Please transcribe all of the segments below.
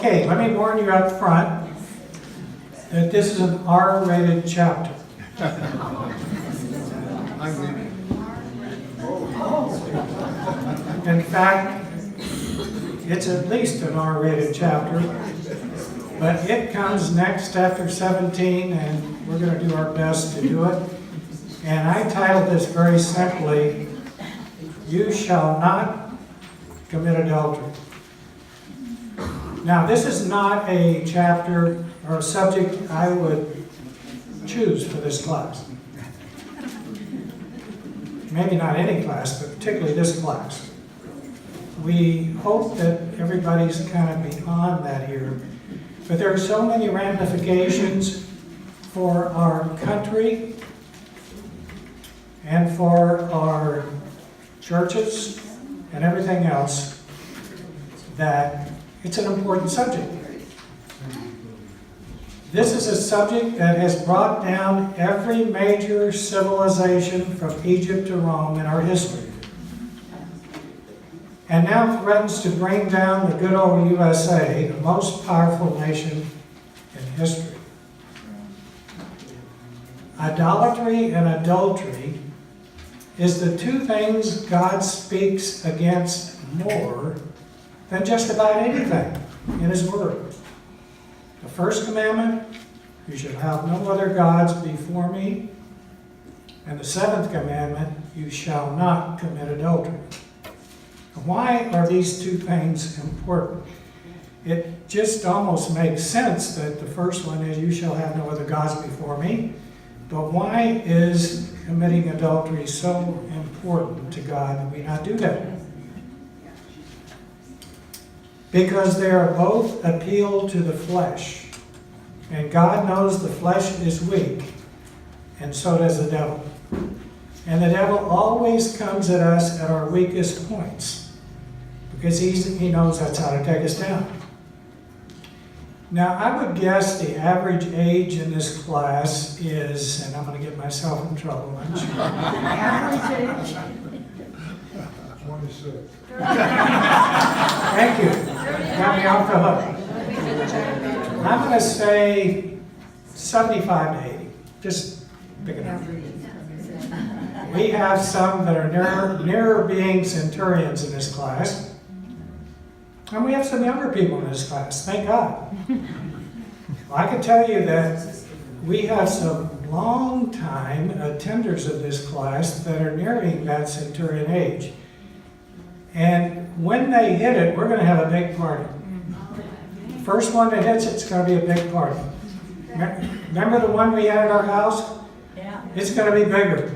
Okay, let me warn you up front that this is an R-rated chapter. In fact, it's at least an R-rated chapter, but it comes next after 17, and we're going to do our best to do it. And I titled this very simply, "You Shall Not Commit Adultery." Now, this is not a chapter or a subject I would choose for this class. Maybe not any class, but particularly this class. We hope that everybody's kind of beyond that here. But there are so many ramifications for our country and for our churches and everything else that it's an important subject. This is a subject that has brought down every major civilization from Egypt to Rome in our history, and now threatens to bring down the good old USA, the most powerful nation in history. Idolatry and adultery is the two things God speaks against more than just about anything in His Word. The first commandment, "You shall have no other gods before me." And the seventh commandment, "You shall not commit adultery." Why are these two things important? It just almost makes sense that the first one is, "You shall have no other gods before me." But why is committing adultery so important to God that we not do that? Because they are both appeal to the flesh. And God knows the flesh is weak, and so does the devil. And the devil always comes at us at our weakest points, because he knows that's how to take us down. Now, I would guess the average age in this class is, and I'm going to get myself in trouble, I'm sure. Average age? 26. Thank you. Got me off the hook. I'm going to say 75 to 80. Just pick it up. We have some that are nearer being centurions in this class. And we have some younger people in this class, thank God. Well, I can tell you that we have some long-time attenders of this class that are nearing that centurion age. And when they hit it, we're going to have a big party. First one that hits it's going to be a big party. Remember the one we had at our house? Yeah. It's going to be bigger.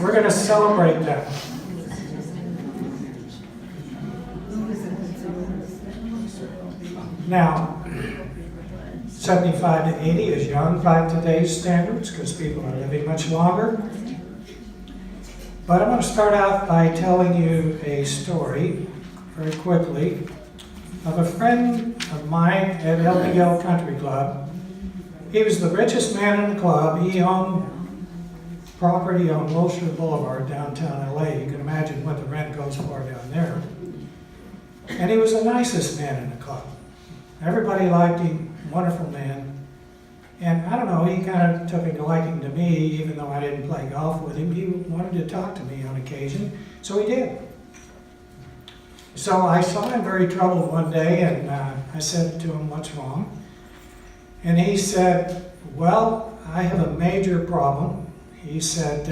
We're going to celebrate that. Now, 75 to 80 is young by today's standards because people are living much longer. But I'm going to start out by telling you a story very quickly of a friend of mine at LPL Country Club. He was the richest man in the club. He owned property on Wilshire Boulevard, downtown LA. You can imagine what the rent goes for down there. And he was the nicest man in the club. Everybody liked him, wonderful man. And I don't know, he kind of took a liking to me, even though I didn't play golf with him. He wanted to talk to me on occasion, so he did. So I saw him very troubled one day, and I said to him, "What's wrong?" And he said, "Well, I have a major problem." He said,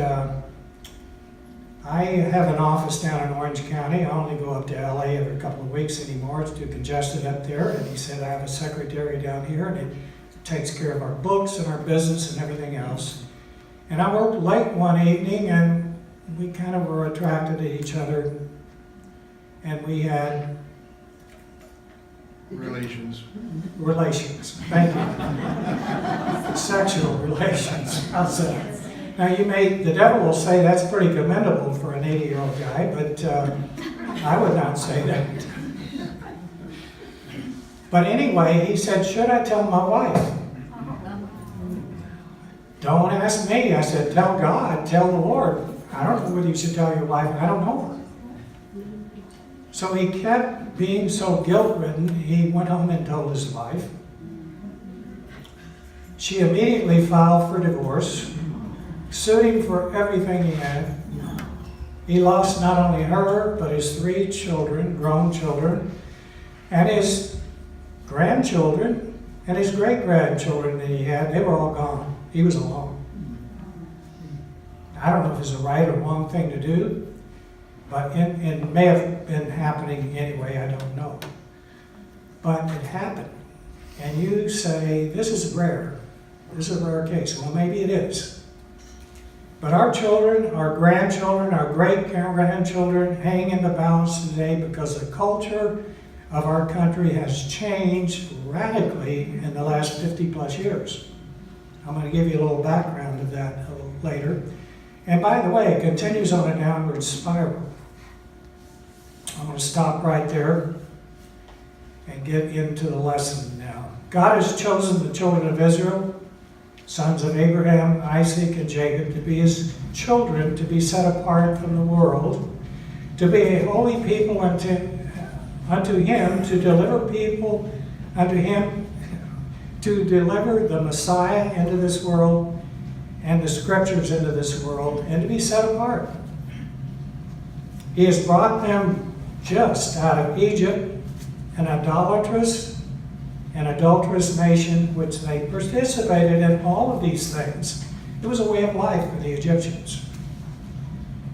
"I have an office down in Orange County. I only go up to LA every couple of weeks anymore. It's too congested up there." And he said, "I have a secretary down here, and it takes care of our books and our business and everything else. And I worked late one evening, and we kind of were attracted to each other, and we had Relations. Thank you. Sexual relations. I'll say. Now the devil will say that's pretty commendable for an 80-year-old guy, but I would not say that. But anyway, he said, "Should I tell my wife?" "Don't ask me." I said, "Tell God, tell the Lord. I don't know whether you should tell your wife. I don't know her." So he kept being so guilt-ridden, he went home and told his wife. She immediately filed for divorce, sued him for everything he had. He lost not only her, but his 3 children, grown children, and his grandchildren, and his great-grandchildren that he had. They were all gone. He was alone. I don't know if it's a right or wrong thing to do, but it may have been happening anyway, I don't know. But it happened. And you say, this is rare. This is a rare case. Well, maybe it is. But our children, our grandchildren, our great-grandchildren hang in the balance today because the culture of our country has changed radically in the last 50-plus years. I'm going to give you a little background of that a little later. And by the way, it continues on a downward spiral. I'm going to stop right there and get into the lesson now. God has chosen the children of Israel, sons of Abraham, Isaac, and Jacob, to be his children, to be set apart from the world, to be a holy people unto him, to deliver people unto him, to deliver the Messiah into this world and the scriptures into this world, and to be set apart. He has brought them just out of Egypt, an idolatrous and adulterous nation, which they participated in all of these things. It was a way of life for the Egyptians.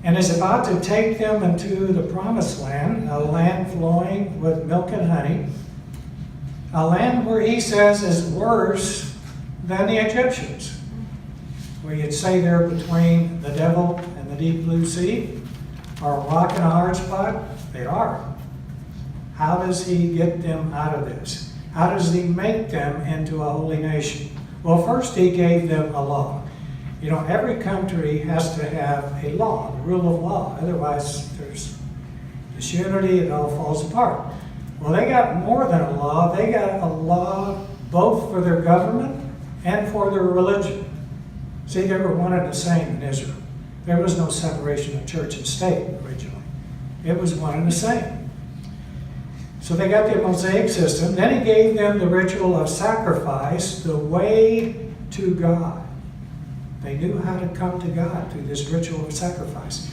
And is about to take them into the promised land, a land flowing with milk and honey, a land where he says is worse than the Egyptians. Where you'd say they're between the devil and the deep blue sea, or a rock and a hard spot. They are. How does he get them out of this? How does he make them into a holy nation? Well, first he gave them a law. You know, every country has to have a law, the rule of law. Otherwise, there's disunity, it all falls apart. Well, they got more than a law. They got a law both for their government and for their religion. See, they were one and the same in Israel. There was no separation of church and state originally. It was one and the same. So they got the Mosaic system. Then he gave them the ritual of sacrifice, the way to God. They knew how to come to God through this ritual of sacrifice.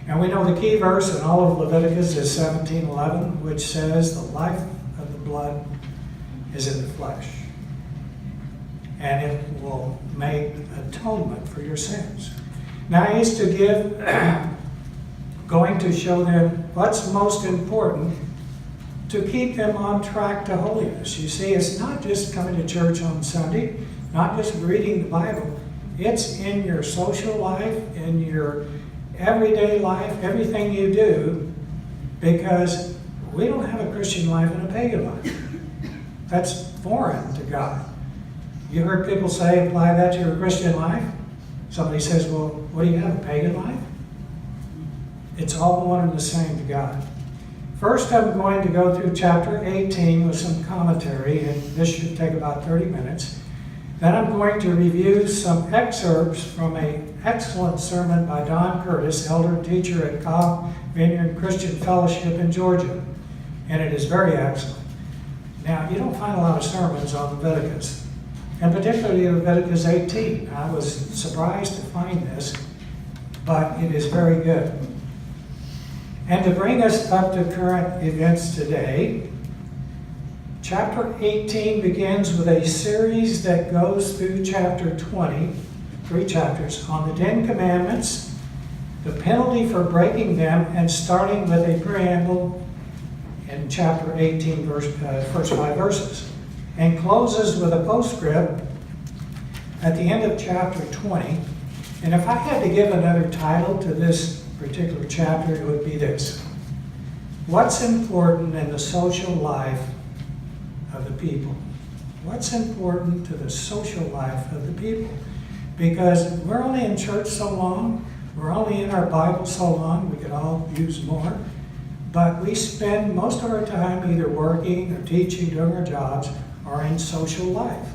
And we know the key verse in all of Leviticus is 17:11, which says the life of the blood is in the flesh. And it will make atonement for your sins. Now he's to give, going to show them what's most important to keep them on track to holiness. You see, it's not just coming to church on Sunday, not just reading the Bible. It's in your social life, in your everyday life, everything you do, because we don't have a Christian life and a pagan life. That's foreign to God. You heard people say, apply that to your Christian life. Somebody says, well, what do you have, a pagan life? It's all one and the same to God. First, I'm going to go through chapter 18 with some commentary, and this should take about 30 minutes. Then I'm going to review some excerpts from an excellent sermon by Don Curtis, elder and teacher at Cobb Vineyard Christian Fellowship in Georgia. And it is very excellent. Now, you don't find a lot of sermons on Leviticus, and particularly Leviticus 18. I was surprised to find this, but it is very good. And to bring us up to current events today, chapter 18 begins with a series that goes through chapter 20, 3 chapters, on the 10 Commandments, the penalty for breaking them, and starting with a preamble in chapter 18, first 5 verses, and closes with a postscript at the end of chapter 20. And if I had to give another title to this particular chapter, it would be this: what's important in the social life of the people? What's important to the social life of the people? Because we're only in church so long, we're only in our Bible so long, we could all use more, but we spend most of our time either working or teaching, doing our jobs, or in social life.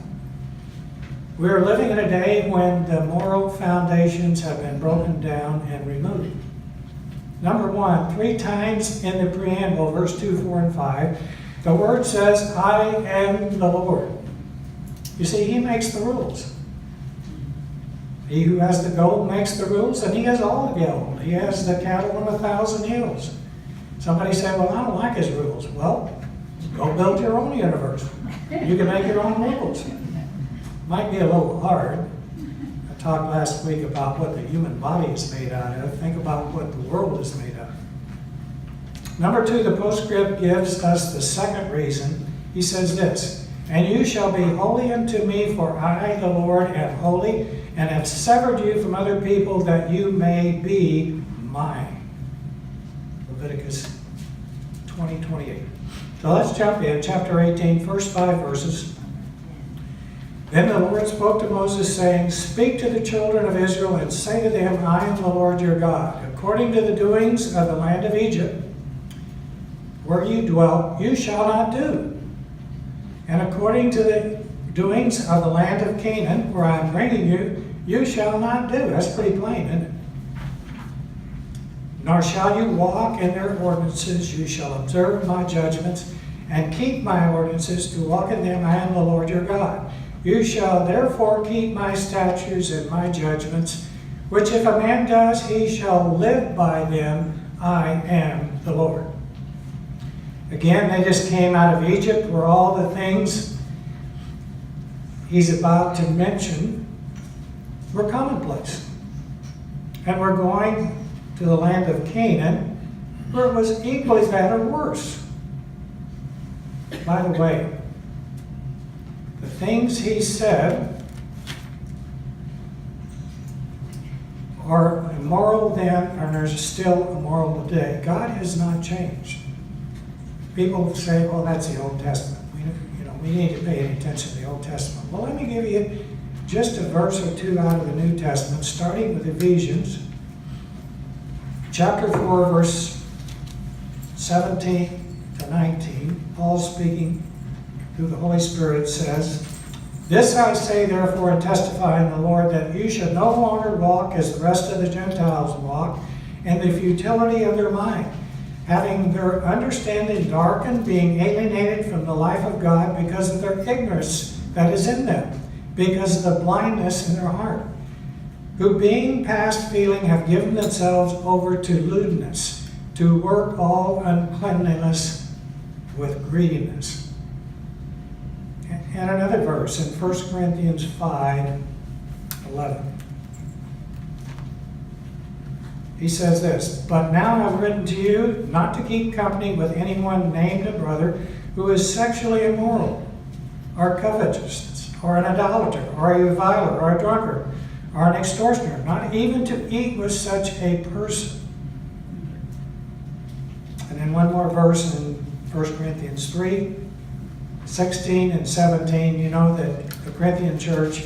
We're living in a day when the moral foundations have been broken down and removed. Number one, 3 times in the preamble, verse 2, 4, and 5, the word says, I am the Lord. You see, he makes the rules. He who has the gold makes the rules, and he has all the gold. He has the cattle on 1,000 hills. Somebody said, well, I don't like his rules. Well, go build your own universe. You can make your own rules. Might be a little hard. I talked last week about what the human body is made out of. Think about what the world is made of. Number 2, the postscript gives us the second reason. He says this, and you shall be holy unto me, for I, the Lord, am holy, and have severed you from other people that you may be mine. Leviticus 20:28. So let's jump in, chapter 18, first 5 verses. Then the Lord spoke to Moses, saying, speak to the children of Israel, and say to them, I am the Lord your God. According to the doings of the land of Egypt, where you dwelt, you shall not do. And according to the doings of the land of Canaan, where I am bringing you, you shall not do. That's pretty plain, isn't it? Nor shall you walk in their ordinances. You shall observe my judgments and keep my ordinances to walk in them. I am the Lord your God. You shall therefore keep my statutes and my judgments, which if a man does, he shall live by them. I am the Lord. Again, they just came out of Egypt, where all the things he's about to mention were commonplace. And we're going to the land of Canaan, where it was equally bad or worse. By the way, the things he said are immoral then, and are still immoral today. God has not changed. People say, well, that's the Old Testament. We need to pay any attention to the Old Testament. Well, let me give you just a verse or two out of the New Testament, starting with Ephesians, chapter 4, verse 17 to 19. Paul, speaking through the Holy Spirit, says, this I say, therefore, and testify in the Lord, that you should no longer walk as the rest of the Gentiles walk, in the futility of their mind, having their understanding darkened, being alienated from the life of God because of their ignorance that is in them, because of the blindness in their heart, who being past feeling have given themselves over to lewdness, to work all uncleanliness with greediness. And another verse in 1 Corinthians 5:11. He says this, but now I've written to you not to keep company with anyone named a brother who is sexually immoral, or covetous, or an idolater, or a reviler, or a drunkard, or an extortioner, not even to eat with such a person. And then one more verse in 1 Corinthians 3:16 and 17. You know that the Corinthian church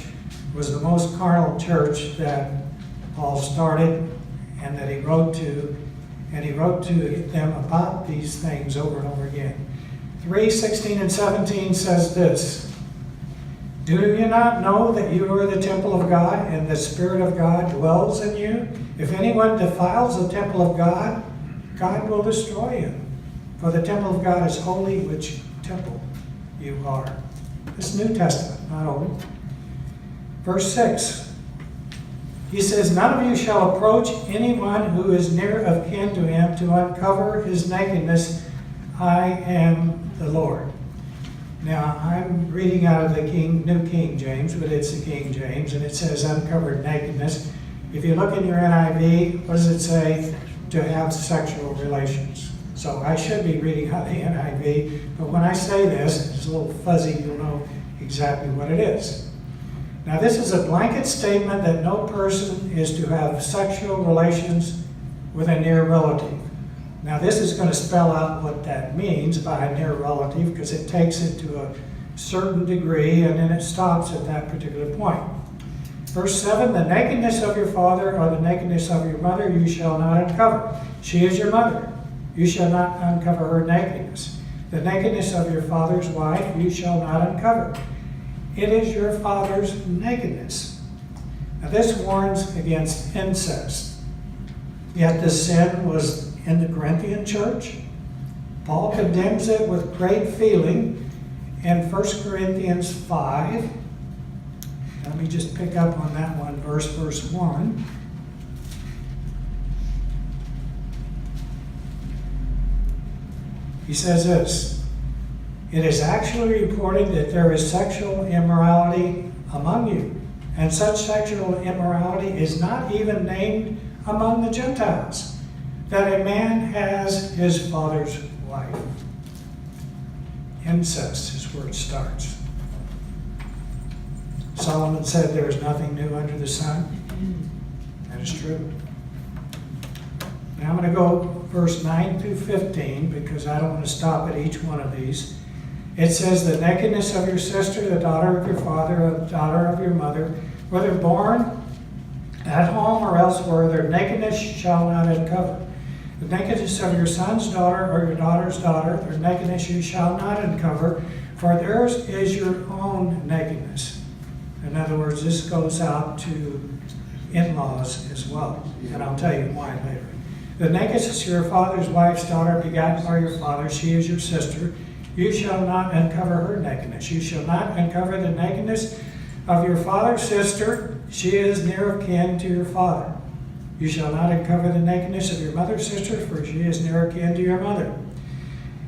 was the most carnal church that Paul started, and that he wrote to, and he wrote to them about these things over and over again. 3:16 and 17 says this, do you not know that you are the temple of God, and the Spirit of God dwells in you? If anyone defiles the temple of God, God will destroy him. For the temple of God is holy, which temple you are. This New Testament, not Old. Verse 6. He says, none of you shall approach anyone who is near of kin to him to uncover his nakedness. I am the Lord. Now, I'm reading out of the New King James, but it's the King James, and it says uncovered nakedness. If you look in your NIV, what does it say? To have sexual relations. So I should be reading out of the NIV, but when I say this, it's a little fuzzy, you'll know exactly what it is. Now, this is a blanket statement that no person is to have sexual relations with a near relative. Now, this is going to spell out what that means by a near relative, because it takes it to a certain degree and then it stops at that particular point. Verse 7, the nakedness of your father or the nakedness of your mother you shall not uncover. She is your mother. You shall not uncover her nakedness. The nakedness of your father's wife you shall not uncover. It is your father's nakedness. Now, this warns against incest. Yet this sin was in the Corinthian church. Paul condemns it with great feeling in 1 Corinthians 5. Let me just pick up on that one, verse 1. He says this, "It is actually reported that there is sexual immorality among you, and such sexual immorality is not even named among the Gentiles, that a man has his father's wife." Incest is where it starts. Solomon said there is nothing new under the sun. That is true. Now I'm going to go verse 9 through 15 because I don't want to stop at each one of these. It says, "The nakedness of your sister, the daughter of your father, or the daughter of your mother, whether born at home or elsewhere, their nakedness shall not uncover. The nakedness of your son's daughter or your daughter's daughter, their nakedness you shall not uncover, for theirs is your own nakedness." In other words, this goes out to in-laws as well, and I'll tell you why later. "The nakedness of your father's wife's daughter begotten by your father, she is your sister. You shall not uncover her nakedness. You shall not uncover the nakedness of your father's sister. She is near of kin to your father. You shall not uncover the nakedness of your mother's sister, for she is near of kin to your mother.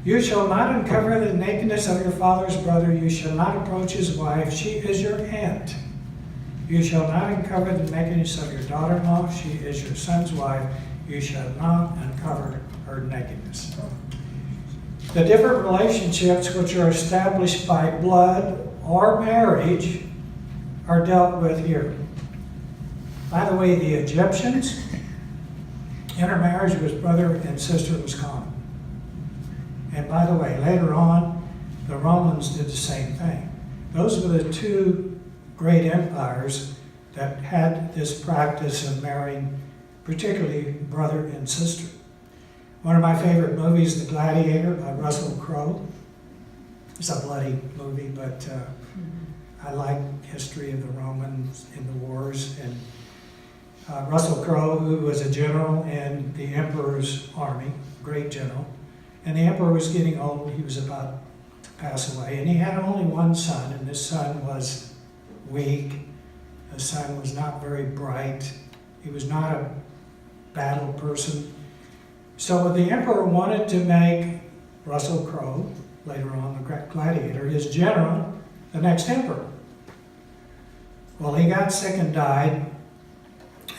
You shall not uncover the nakedness of your father's brother. You shall not approach his wife. She is your aunt. You shall not uncover the nakedness of your daughter-in-law. She is your son's wife. You shall not uncover her nakedness." The different relationships which are established by blood or marriage are dealt with here. By the way, the Egyptians, intermarriage with brother and sister was common. And by the way, later on, the Romans did the same thing. Those were the two great empires that had this practice of marrying, particularly brother and sister. One of my favorite movies, The Gladiator by Russell Crowe. It's a bloody movie, but I like history of the Romans and the wars. And Russell Crowe, who was a general in the emperor's army, great general, and the emperor was getting old. He was about to pass away, and he had only one son, and this son was weak. The son was not very bright. He was not a battle person. So the emperor wanted to make Russell Crowe, later on the gladiator, his general, the next emperor. Well, he got sick and died,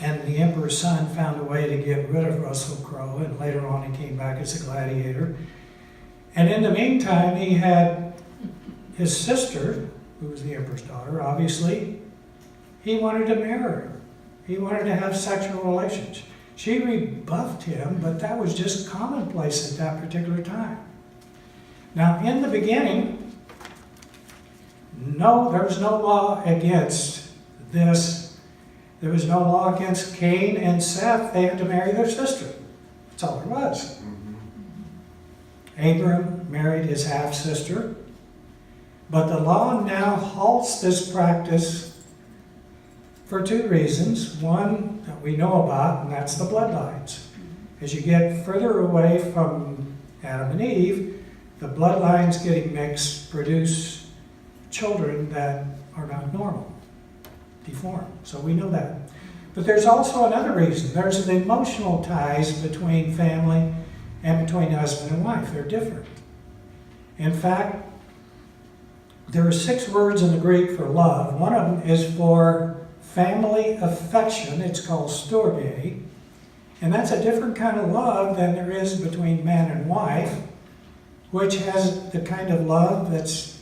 and the emperor's son found a way to get rid of Russell Crowe, and later on he came back as a gladiator. And in the meantime, he had his sister, who was the emperor's daughter, obviously. He wanted to marry her. He wanted to have sexual relations. She rebuffed him, but that was just commonplace at that particular time. Now, in the beginning, there was no law against this. There was no law against Cain and Seth. They had to marry their sister. That's all there was. Abram married his half-sister. But the law now halts this practice for two reasons. One that we know about, and that's the bloodlines. As you get further away from Adam and Eve, the bloodlines getting mixed produce children that are not normal, deformed. So we know that. But there's also another reason. There's the emotional ties between family and between husband and wife. They're different. In fact, there are 6 words in the Greek for love. One of them is for family affection. It's called storge. And that's a different kind of love than there is between man and wife, which has the kind of love that's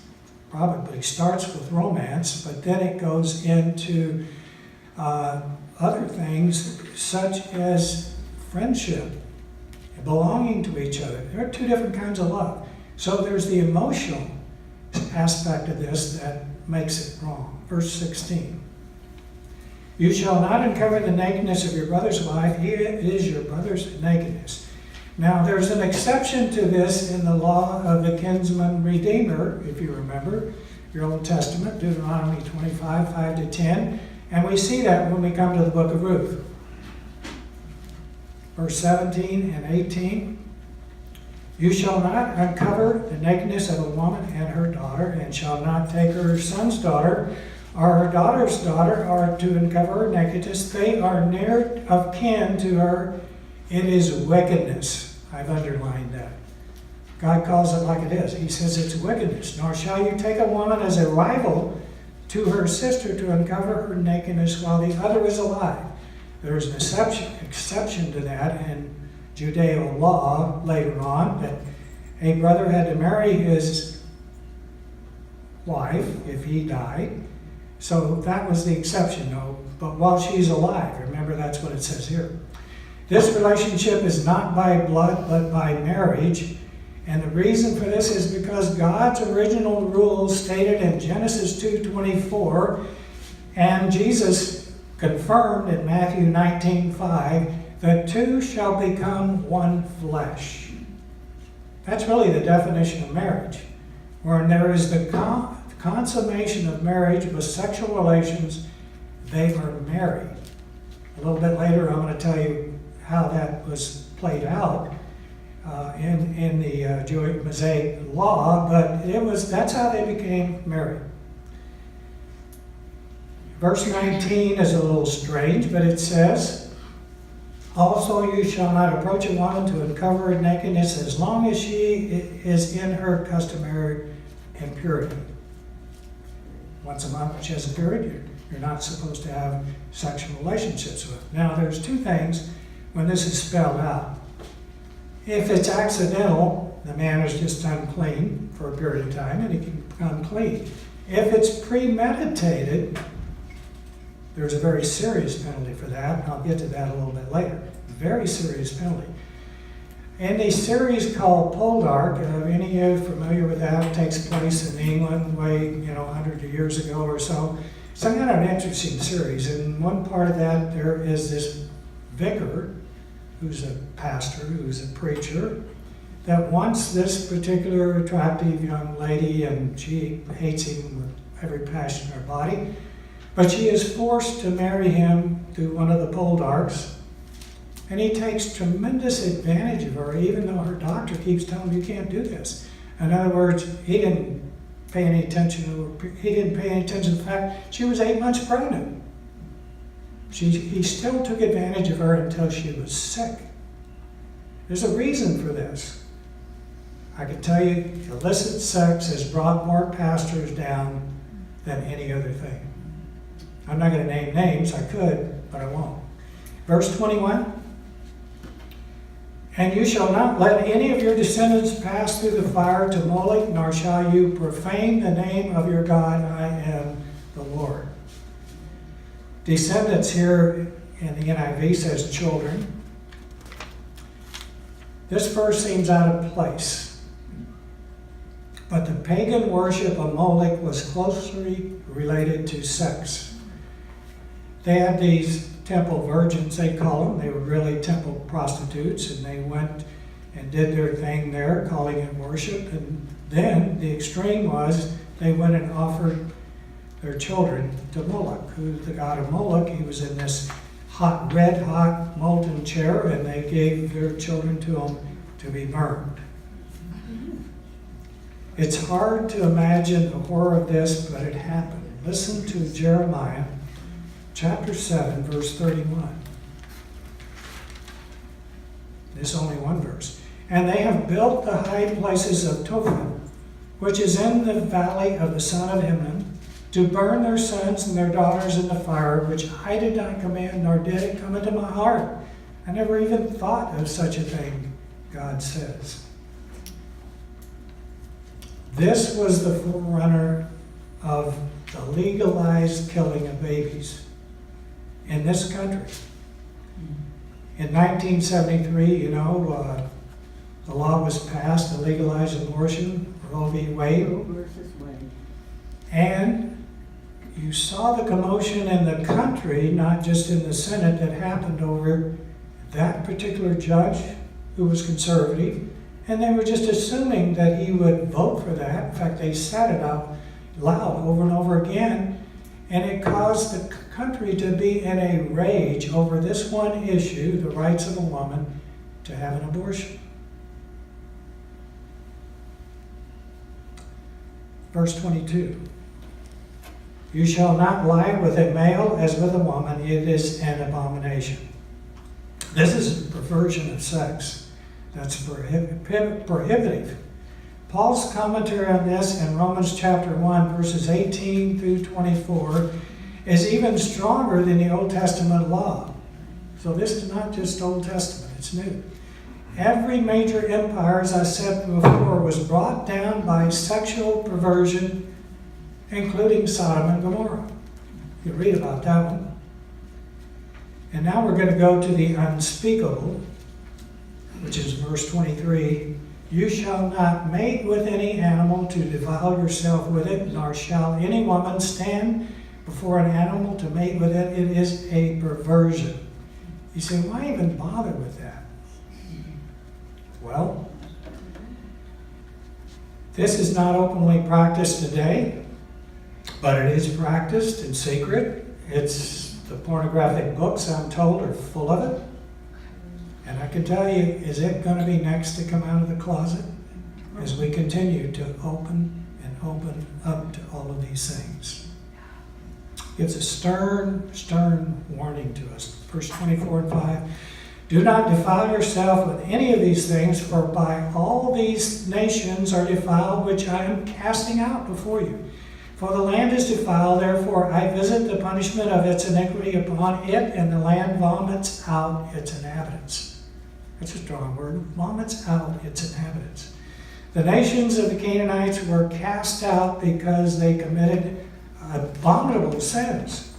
probably starts with romance, but then it goes into other things such as friendship, belonging to each other. There are 2 different kinds of love. So there's the emotional aspect of this that makes it wrong. Verse 16. You shall not uncover the nakedness of your brother's wife. It is your brother's nakedness. Now, there's an exception to this in the law of the kinsman redeemer, if you remember your Old Testament, Deuteronomy 25, 5 to 10. And we see that when we come to the book of Ruth. verse 17 and 18. You shall not uncover the nakedness of a woman and her daughter, and shall not take her son's daughter or her daughter's daughter, or to uncover her nakedness. They are near of kin to her. It is wickedness. I've underlined that. God calls it like it is. He says it's wickedness. Nor shall you take a woman as a rival to her sister to uncover her nakedness while the other is alive. There is an exception to that in Judeo law later on, that a brother had to marry his wife if he died. So that was the exception, though. But while she's alive, remember that's what it says here. This relationship is not by blood, but by marriage. And the reason for this is because God's original rules stated in Genesis 2:24, and Jesus confirmed in Matthew 19:5, the two shall become one flesh. That's really the definition of marriage, where there is the consummation of marriage with sexual relations. They are married. A little bit later, I'm going to tell you how that was played out in the Jewish Mosaic law, but that's how they became married. Verse 19 is a little strange, but it says, also you shall not approach a woman to uncover her nakedness as long as she is in her customary impurity. Once a month when she has a period, you're not supposed to have sexual relationships with. Now there's two things when this is spelled out. If it's accidental, the man is just unclean for a period of time and he can become clean. If it's premeditated, there's a very serious penalty for that. I'll get to that a little bit later. Very serious penalty. In a series called Poldark, any of you familiar with that? It takes place in England, 100 years ago or so. It's kind of an interesting series. In one part of that, there is this vicar, who's a pastor, who's a preacher, that wants this particular attractive young lady, and she hates him with every passion in her body. But she is forced to marry him through one of the Poldarks. And he takes tremendous advantage of her, even though her doctor keeps telling him, you can't do this. In other words, he didn't pay any attention to the fact she was 8 months pregnant. He still took advantage of her until she was sick. There's a reason for this. I can tell you, illicit sex has brought more pastors down than any other thing. I'm not going to name names. I could, but I won't. Verse 21. And you shall not let any of your descendants pass through the fire to Moloch, nor shall you profane the name of your God. I am the Lord. Descendants here in the NIV says children. This verse seems out of place. But the pagan worship of Moloch was closely related to sex. They had these temple virgins, they call them. They were really temple prostitutes, and they went and did their thing there, calling it worship. And then the extreme was they went and offered their children to Moloch, who's the god of Moloch. He was in this red hot molten chair, and they gave their children to him to be burned. It's hard to imagine the horror of this, but it happened. Listen to Jeremiah chapter 7, verse 31. There's only one verse. And they have built the high places of Topheth, which is in the valley of the son of Hinnom, to burn their sons and their daughters in the fire, which I did not command, nor did it come into my heart. I never even thought of such a thing, God says. This was the forerunner of the legalized killing of babies in this country. In 1973, the law was passed to legalize abortion, Roe v. Wade. And you saw the commotion in the country, not just in the Senate, that happened over that particular judge who was conservative. And they were just assuming that he would vote for that. In fact, they said it out loud over and over again. And it caused the country to be in a rage over this one issue, the rights of a woman to have an abortion. Verse 22. You shall not lie with a male as with a woman, it is an abomination. This is a perversion of sex. That's prohibitive. Paul's commentary on this in Romans chapter 1, verses 18 through 24, is even stronger than the Old Testament law. So this is not just Old Testament, it's new. Every major empire, as I said before, was brought down by sexual perversion, including Sodom and Gomorrah. You read about that one. And now we're going to go to the unspeakable, which is verse 23. You shall not mate with any animal to defile yourself with it, nor shall any woman stand before an animal to mate with it. It is a perversion. You say, why even bother with that? Well, this is not openly practiced today, but it is practiced in secret. The pornographic books, I'm told, are full of it. And I can tell you, is it going to be next to come out of the closet as we continue to open and open up to all of these things? Gives a stern, stern warning to us. Verse 24 and 5. Do not defile yourself with any of these things, for by all these nations are defiled, which I am casting out before you. For the land is defiled, therefore I visit the punishment of its iniquity upon it, and the land vomits out its inhabitants. That's a strong word. Vomits out its inhabitants. The nations of the Canaanites were cast out because they committed abominable sins.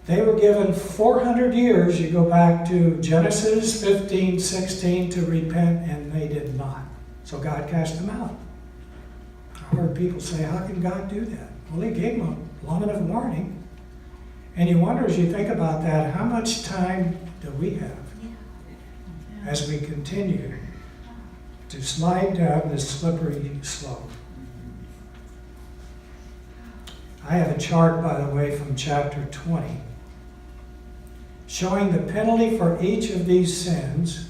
They were given 400 years, you go back to Genesis 15, 16, to repent, and they did not. So God cast them out. I heard people say, how can God do that? Well, he gave them a long enough warning. And you wonder, as you think about that, how much time do we have as we continue to slide down this slippery slope? I have a chart, by the way, from chapter 20, showing the penalty for each of these sins.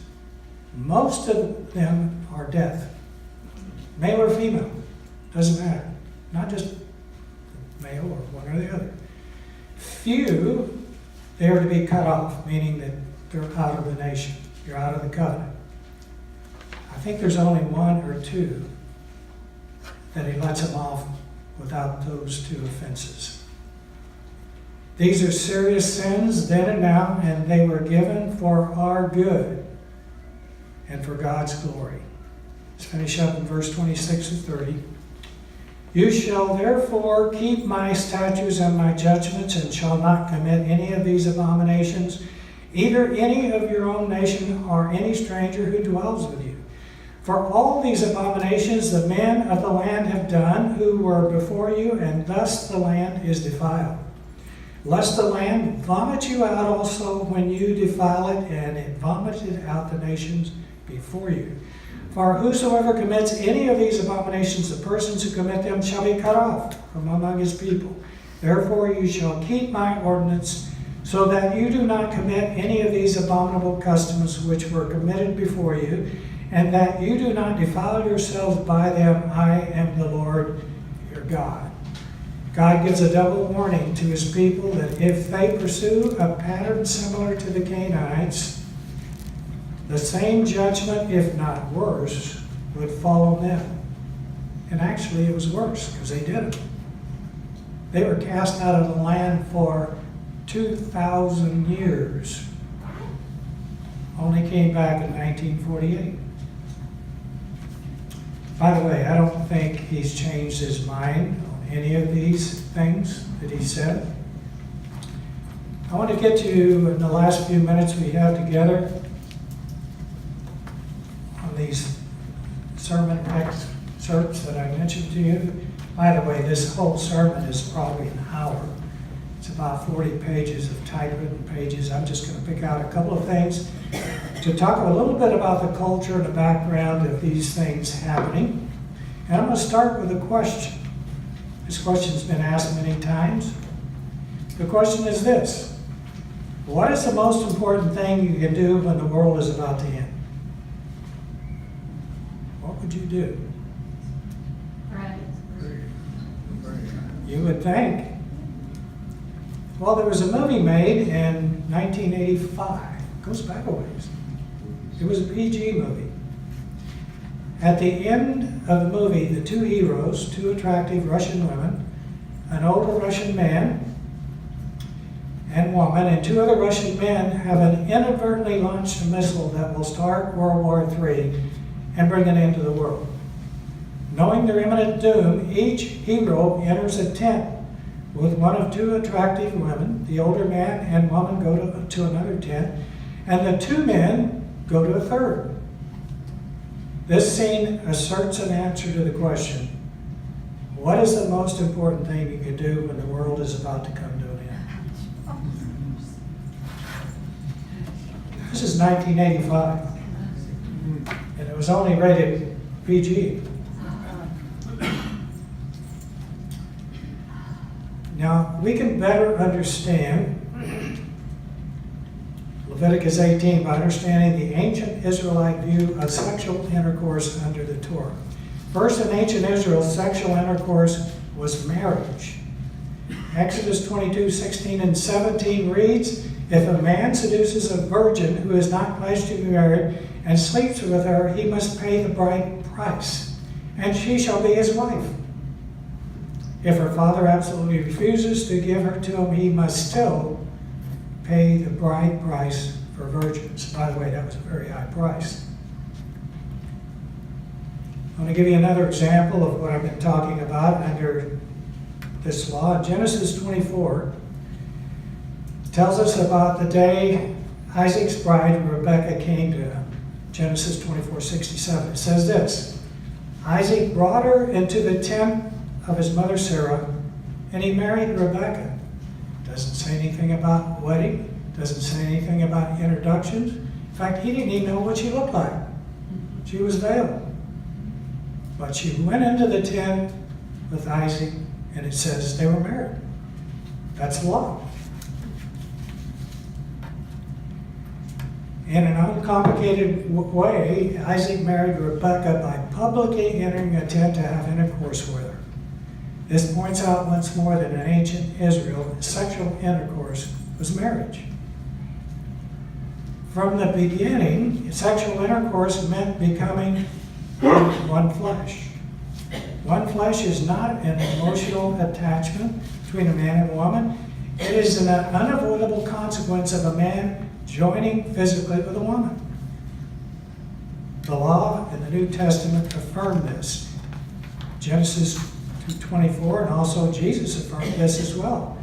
Most of them are death. Male or female, doesn't matter. Not just male or one or the other. Few, they are to be cut off, meaning that they're out of the nation. You're out of the covenant. I think there's only one or two that he lets them off without those two offenses. These are serious sins then and now, and they were given for our good and for God's glory. Let's finish up in verse 26 to 30. You shall therefore keep my statutes and my judgments, and shall not commit any of these abominations, either any of your own nation or any stranger who dwells with you. For all these abominations the men of the land have done who were before you, and thus the land is defiled. Lest the land vomit you out also when you defile it, and it vomited out the nations before you. For whosoever commits any of these abominations, the persons who commit them shall be cut off from among his people. Therefore you shall keep my ordinance, so that you do not commit any of these abominable customs which were committed before you, and that you do not defile yourselves by them. I am the Lord your God. God gives a double warning to his people that if they pursue a pattern similar to the Canaanites, the same judgment, if not worse, would fall on them. And actually it was worse, because they did it. They were cast out of the land for 2,000 years. Only came back in 1948. By the way, I don't think he's changed his mind on any of these things that he said. I want to get to, in the last few minutes we have together, on these sermon excerpts that I mentioned to you. By the way, this whole sermon is probably an hour. It's about 40 pages of typewritten pages. I'm just going to pick out a couple of things to talk a little bit about the culture and the background of these things happening. And I'm going to start with a question. This question's been asked many times. The question is this: what is the most important thing you can do when the world is about to end? What would you do? Right. You would think. Well, there was a movie made in 1985. Goes back a ways. It was a PG movie. At the end of the movie, the two heroes, two attractive Russian women, an older Russian man and woman, and two other Russian men have inadvertently launched a missile that will start World War III and bring an end to the world. Knowing their imminent doom, each hero enters a tent with one of two attractive women. The older man and woman go to another tent, and the two men go to a third. This scene asserts an answer to the question: what is the most important thing you can do when the world is about to come to an end? This is 1985, and it was only rated PG. Now, we can better understand Leviticus 18 by understanding the ancient Israelite view of sexual intercourse under the Torah. First, in ancient Israel, sexual intercourse was marriage. Exodus 22:16 and 17 reads, "If a man seduces a virgin who is not pledged to be married and sleeps with her, he must pay the bride price, and she shall be his wife. If her father absolutely refuses to give her to him, he must still pay the bride price for virgins." By the way, that was a very high price. I'm going to give you another example of what I've been talking about under this law. Genesis 24 tells us about the day Isaac's bride, Rebekah, came to him. Genesis 24:67. It says this: Isaac brought her into the tent of his mother Sarah, and he married Rebekah. Doesn't say anything about wedding, doesn't say anything about introductions. In fact, he didn't even know what she looked like. She was veiled. But she went into the tent with Isaac, and it says they were married. That's the law. In an uncomplicated way, Isaac married Rebekah by publicly entering a tent to have intercourse with her. This points out once more that in ancient Israel, sexual intercourse was marriage. From the beginning, sexual intercourse meant becoming one flesh. One flesh is not an emotional attachment between a man and a woman. It is an unavoidable consequence of a man joining physically with a woman. The law in the New Testament affirmed this. Genesis 2:24, and also Jesus affirmed this as well.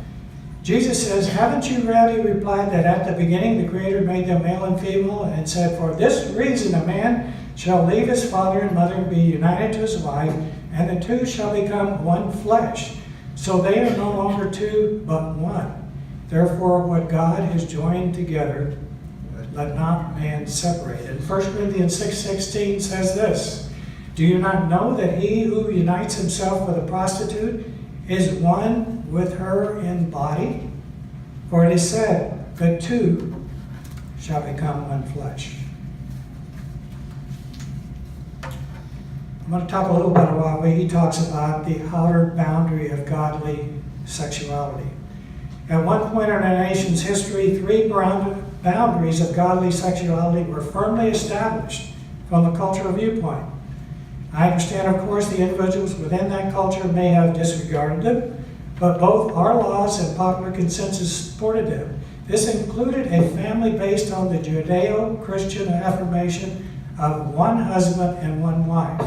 Jesus says, "Haven't you read," he replied, "that at the beginning the Creator made them male and female, and said, for this reason a man shall leave his father and mother and be united to his wife, and the two shall become one flesh. So they are no longer two, but one. Therefore, what God has joined together, let not man separate." And 1 Corinthians 6:16 says this: "Do you not know that he who unites himself with a prostitute is one with her in body? For it is said, the two shall become one flesh." I'm going to talk a little bit about where he talks about the outer boundary of godly sexuality. At one point in our nation's history, three boundaries of godly sexuality were firmly established from a cultural viewpoint. I understand, of course, the individuals within that culture may have disregarded them, but both our laws and popular consensus supported them. This included a family based on the Judeo-Christian affirmation of one husband and one wife.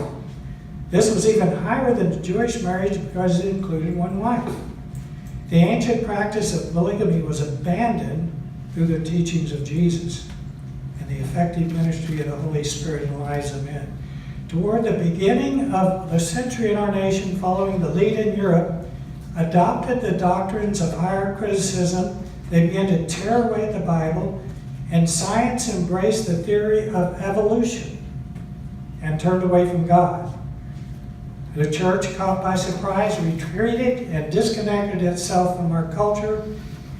This was even higher than the Jewish marriage because it included one wife. The ancient practice of polygamy was abandoned through the teachings of Jesus and the effective ministry of the Holy Spirit in the lives of men. Toward the beginning of the century in our nation, following the lead in Europe, adopted the doctrines of higher criticism. They began to tear away the Bible, and science embraced the theory of evolution and turned away from God. The church, caught by surprise, retreated and disconnected itself from our culture,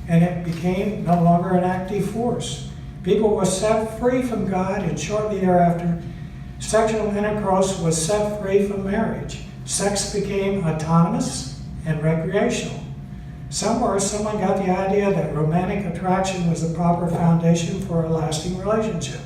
and it became no longer an active force. People were set free from God, and shortly thereafter, sexual intercourse was set free from marriage. Sex became autonomous and recreational. Somewhere, someone got the idea that romantic attraction was the proper foundation for a lasting relationship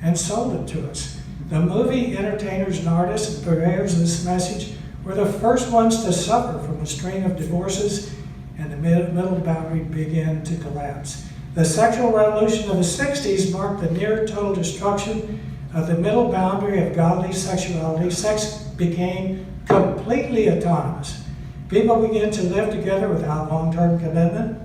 and sold it to us. The movie entertainers and artists and purveyors of this message were the first ones to suffer from a string of divorces, and the middle boundary began to collapse. The sexual revolution of the 60s marked the near total destruction of the middle boundary of godly sexuality. Sex became completely autonomous. People began to live together without long-term commitment,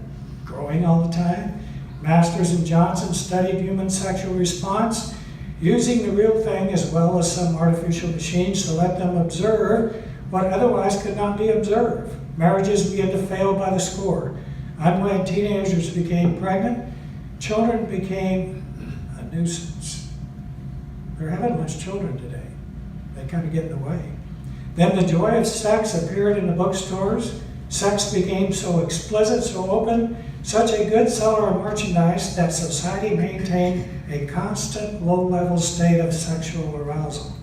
growing all the time. Masters and Johnson studied human sexual response, using the real thing as well as some artificial machines to let them observe what otherwise could not be observed. Marriages began to fail by the score. Unwed teenagers became pregnant. Children became a nuisance. There haven't much children today. They kind of get in the way. Then the joy of sex appeared in the bookstores. Sex became so explicit, so open, such a good seller of merchandise that society maintained a constant low-level state of sexual arousal.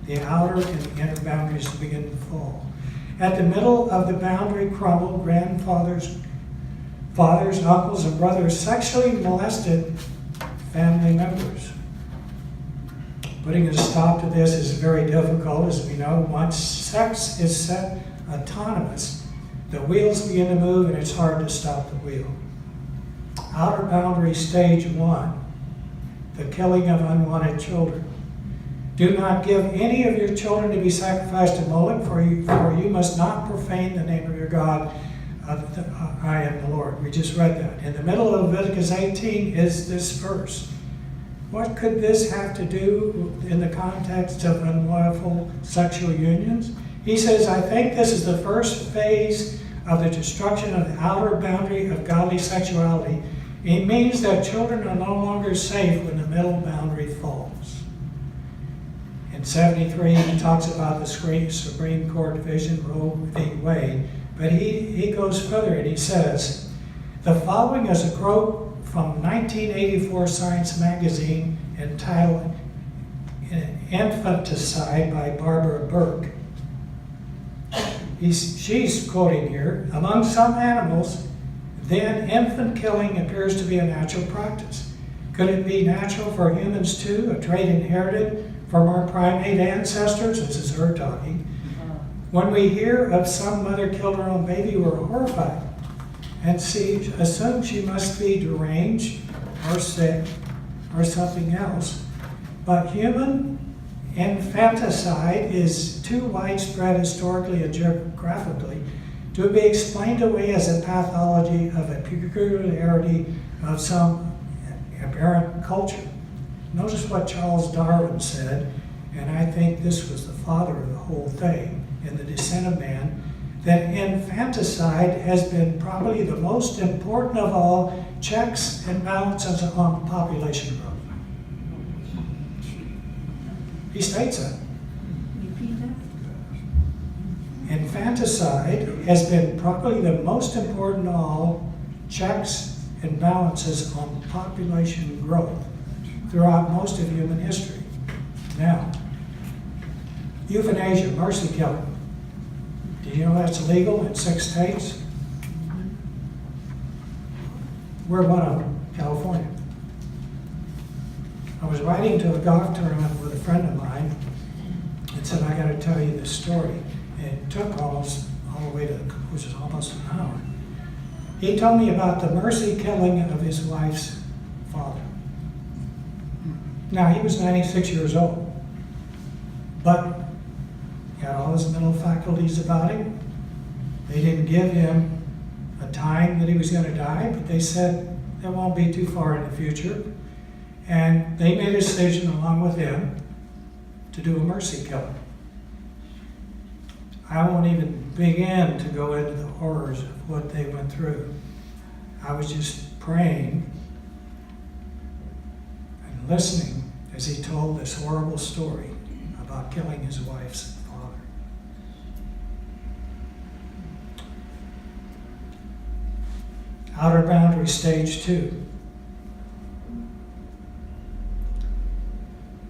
The outer and the inner boundaries began to fall. At the middle of the boundary crumbled, grandfathers, fathers, uncles, and brothers sexually molested family members. Putting a stop to this is very difficult, as we know. Once sex is set autonomous, the wheels begin to move and it's hard to stop the wheel. Outer boundary stage 1, the killing of unwanted children. Do not give any of your children to be sacrificed to Moloch, for you must not profane the name of your God. I am the Lord. We just read that. In the middle of Leviticus 18 is this verse. What could this have to do in the context of unlawful sexual unions? He says, I think this is the first phase of the destruction of the outer boundary of godly sexuality. It means that children are no longer safe when the middle boundary falls. In 73, he talks about the Supreme Court division, Roe v. Wade, but he goes further and he says, the following is a quote from 1984 Science magazine entitled Infanticide by Barbara Burke. She's quoting here, among some animals, then infant killing appears to be a natural practice. Could it be natural for humans too, a trait inherited from our primate ancestors? This is her talking. When we hear of some mother killed her own baby, we're horrified and assume she must be deranged or sick or something else. But human infanticide is too widespread historically and geographically to be explained away as a pathology of a peculiarity of some aberrant culture. Notice what Charles Darwin said, and I think this was the father of the whole thing in The Descent of Man, that infanticide has been probably the most important of all checks and balances on population growth. He states that. Infanticide has been probably the most important of all checks and balances on population growth throughout most of human history. Now, euthanasia, mercy killing. Did you know that's illegal in 6 states? We're one of them, California. I was riding to a golf tournament with a friend of mine and said, I got to tell you this story. And it took almost all the way to, which is almost an hour. He told me about the mercy killing of his wife's father. Now, he was 96 years old, but he had all his mental faculties about him. They didn't give him a time that he was going to die, but they said it won't be too far in the future. And they made a decision along with him to do a mercy killing. I won't even begin to go into the horrors of what they went through. I was just praying and listening as he told this horrible story about killing his wife's father. Outer boundary, stage 2.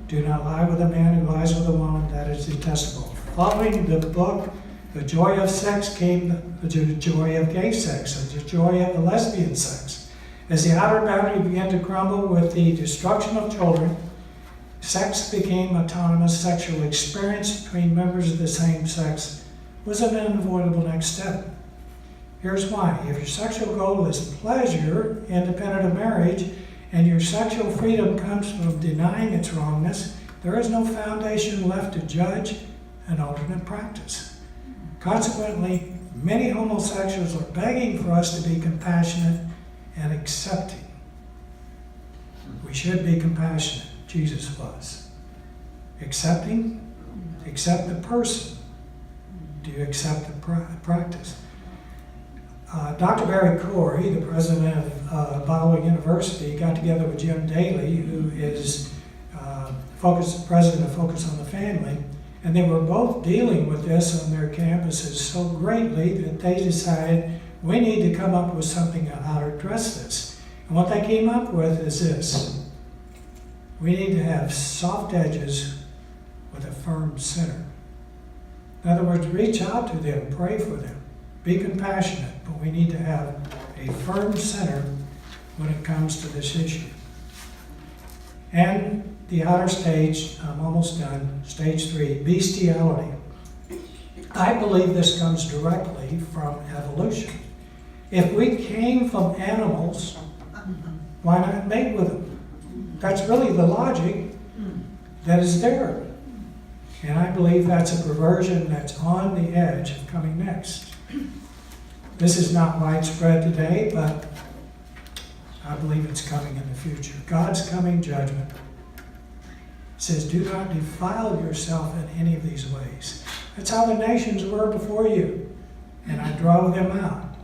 Do not lie with a man who lies with a woman, that is detestable. Following the book, the joy of sex came the joy of gay sex, and the joy of the lesbian sex. As the outer boundary began to crumble with the destruction of children, sex became autonomous. Sexual experience between members of the same sex was an unavoidable next step. Here's why. If your sexual goal is pleasure, independent of marriage, and your sexual freedom comes from denying its wrongness, there is no foundation left to judge an alternate practice. Consequently, many homosexuals are begging for us to be compassionate and accepting. We should be compassionate. Jesus was. Accepting? Accept the person. Do you accept the practice? Dr. Barry Corey, the president of Baldwin University, got together with Jim Daly, who is president of Focus on the Family, and they were both dealing with this on their campuses so greatly that they decided we need to come up with something on how to address this. And what they came up with is this. We need to have soft edges with a firm center. In other words, reach out to them, pray for them, be compassionate, but we need to have a firm center when it comes to this issue. And the outer stage, I'm almost done, stage 3, bestiality. I believe this comes directly from evolution. If we came from animals, why not mate with them? That's really the logic that is there. And I believe that's a perversion that's on the edge of coming next. This is not widespread today, but I believe it's coming in the future. God's coming judgment says, do not defile yourself in any of these ways. That's how the nations were before you, and I draw them out.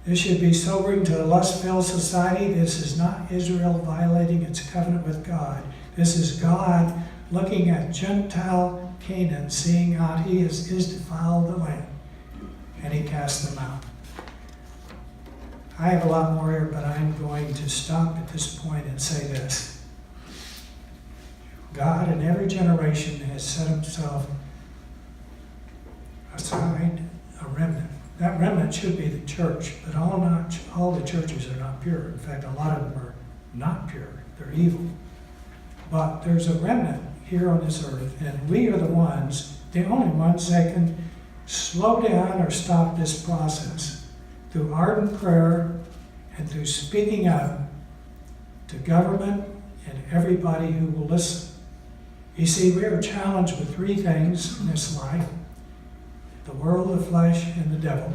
This should be sobering to a lust-filled society. This is not Israel violating its covenant with God. This is God looking at Gentile Canaan, seeing how he is defiled the land, and he cast them out. I have a lot more here, but I'm going to stop at this point and say this. God in every generation has set himself aside a remnant. That remnant should be the church, but all the churches are not pure. In fact, a lot of them are not pure. They're evil. But there's a remnant here on this earth, and we are the only ones that can slow down or stop this process through ardent prayer and through speaking up to government and everybody who will listen. You see, we are challenged with 3 things in this life: the world, the flesh, and the devil.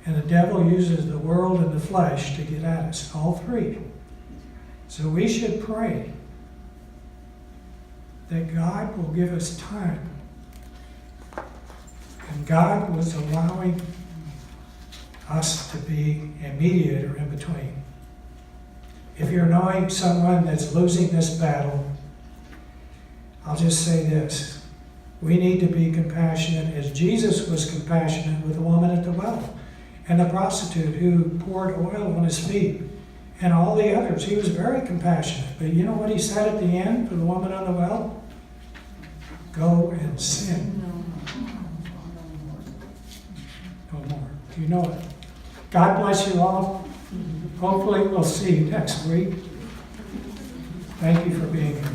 And the devil uses the world and the flesh to get at us, all 3. So we should pray that God will give us time. And God was allowing us to be a mediator in between. If you're knowing someone that's losing this battle, I'll just say this. We need to be compassionate as Jesus was compassionate with the woman at the well and the prostitute who poured oil on his feet and all the others. He was very compassionate. But you know what he said at the end for the woman on the well? Go and sin. No more. Do you know it? God bless you all. Hopefully we'll see you next week. Thank you for being here.